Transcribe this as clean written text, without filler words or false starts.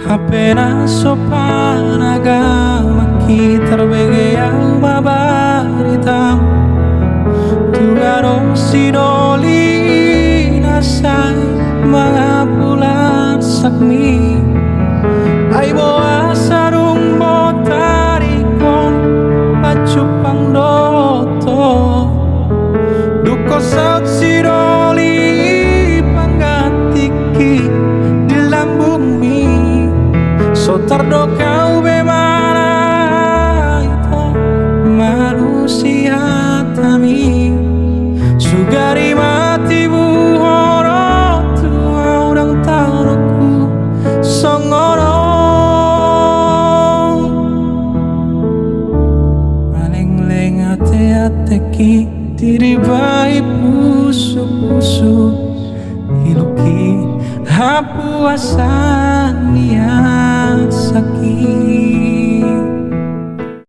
Apenas sopan agama kita terbegay mabaritam Tugarong sinoli nasay mga bulan sakmi Ay boa sarung botarikon pacupang doto Duko saut sinoli panggatiki di lambung mi So tardo kau bemana itu manusia tami Sugari mati buhoro tu orang taruku songono Maling-ling ate-ate ki diribai pusu-pusu Hiluki hapu asa